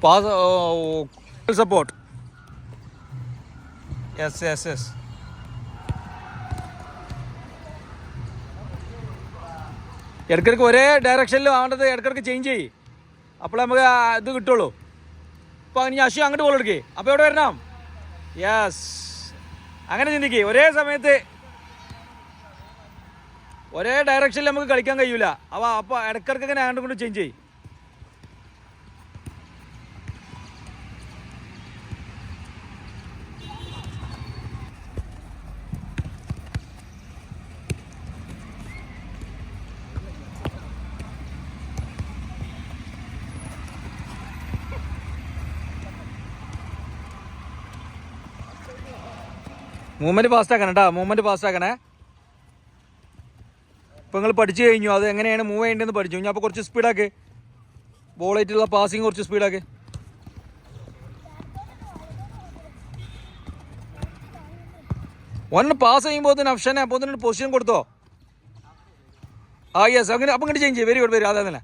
Pass support. Yes yes yes. ഇടയ്ക്കിടയ്ക്ക് ഒരേ ഡയറക്ഷനിൽ ആവേണ്ടത് ഇടയ്ക്കിടയ്ക്ക് ചേഞ്ച് ചെയ്യും, അപ്പോൾ നമുക്ക് ഇത് കിട്ടുള്ളൂ. അപ്പോൾ ഇനി അശ്വ അങ്ങോട്ട് ബോൾ എടുക്കേ, അപ്പോൾ എവിടെ വരണം? യെസ്, അങ്ങനെ ചിന്തിക്കേ. ഒരേ സമയത്ത് ഒരേ ഡയറക്ഷനിൽ നമുക്ക് കളിക്കാൻ കഴിയൂല. അപ്പോൾ ഇടയ്ക്കിടയ്ക്ക് ഇങ്ങനെ അങ്ങോട്ട് കൊണ്ട് ചേഞ്ച് ചെയ്യും. മൂവ്മെൻറ്റ് ഫാസ്റ്റ് ആക്കണം കേട്ടോ, മൂവ്മെൻറ്റ് ഫാസ്റ്റ് ആക്കണേ. ഇപ്പോൾ നിങ്ങൾ പഠിച്ചു കഴിഞ്ഞു അത് എങ്ങനെയാണ് മൂവ് ചെയ്യേണ്ടതെന്ന് പഠിച്ചു. ഞാൻ അപ്പോൾ കുറച്ച് സ്പീഡാക്ക്, ബോളായിട്ടുള്ള പാസിങ് കുറച്ച് സ്പീഡാക്ക്. ഒന്ന് പാസ് ചെയ്യുമ്പോൾ തന്നെ അഫ്ഷനെ അപ്പോൾ തന്നെ പൊസിഷൻ കൊടുത്തോ. ആ യെസ്, അങ്ങനെ അപ്പം ഇങ്ങോട്ട് ചേഞ്ച് ചെയ്യും. Very good, very. അതേ തന്നെ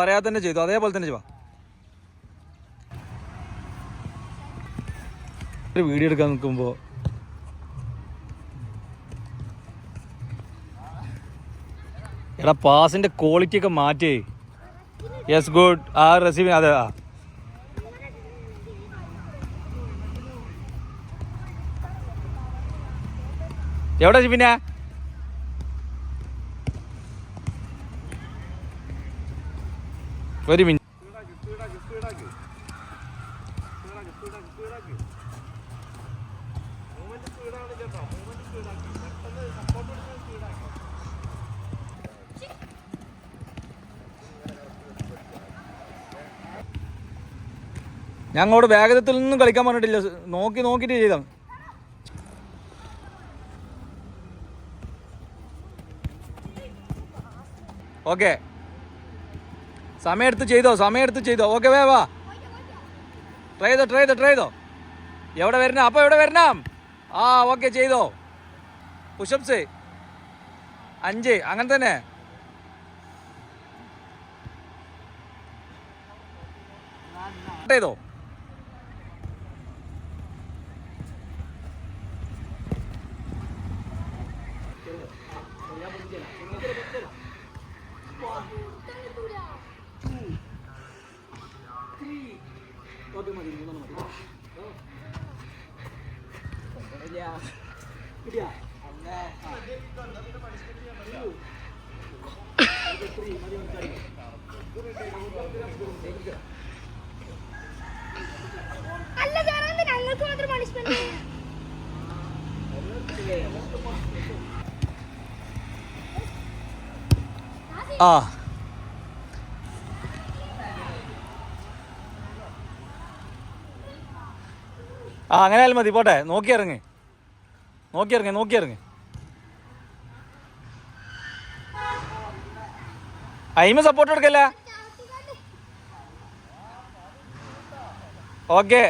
പറയാതെ തന്നെ ചെയ്തു, അതേപോലെ തന്നെ ചെയ്യാം. ഒരു വീഡിയോ എടുക്കാൻ നിൽക്കുമ്പോൾ എടാ പാസിൻ്റെ ക്വാളിറ്റി ഒക്കെ മാറ്റി. Yes good. ആ റിസീവിങ് അതെ. എവിടെ പിന്നെ ഒരു മിനിറ്റ്. ഞങ്ങളോട് വേഗത്തിൽ നിന്നും കളിക്കാൻ പറഞ്ഞിട്ടില്ല, നോക്കിയിട്ട് ചെയ്താൽ. ഓക്കെ, സമയമെടുത്ത് ചെയ്തോ. ഓക്കെ, വാ ട്രൈ ചെയ്തോ. എവിടെ വരണം? അപ്പോൾ എവിടെ വരണം? ആ ഓക്കെ, ചെയ്തോ. പുഷപ്സ് 5 അങ്ങനെ തന്നെ. ചെയ്തോ. ആ അങ്ങനെ ആയാലും മതി. പോട്ടെ, നോക്കിയിറങ്ങ്. അയിമ സപ്പോർട്ട് കൊടുക്കല്ല. ഓക്കെ,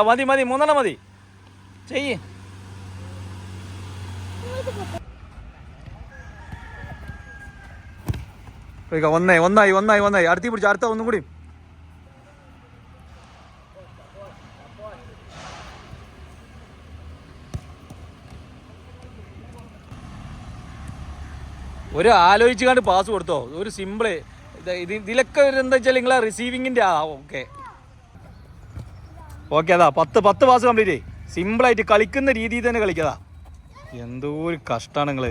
മതി 3 മതി. ചെയ്യ്. ഒന്നായി. അടുത്തി പിടിച്ചു, അടുത്ത ഒന്നും കൂടി. ഒരു ആലോചിച്ച് കണ്ട് പാസ് കൊടുത്തോ. ഒരു സിമ്പിള് ഇതിലൊക്കെ എന്താ വെച്ചാൽ നിങ്ങളെ റിസീവിങ്ങിൻ്റെ ഓക്കെ അതാ 10 പാസ് കംപ്ലീറ്റ്. സിമ്പിളായിട്ട് കളിക്കുന്ന രീതിയിൽ തന്നെ കളിക്കതാ. എന്തോ ഒരു കഷ്ടമാണ് നിങ്ങൾ.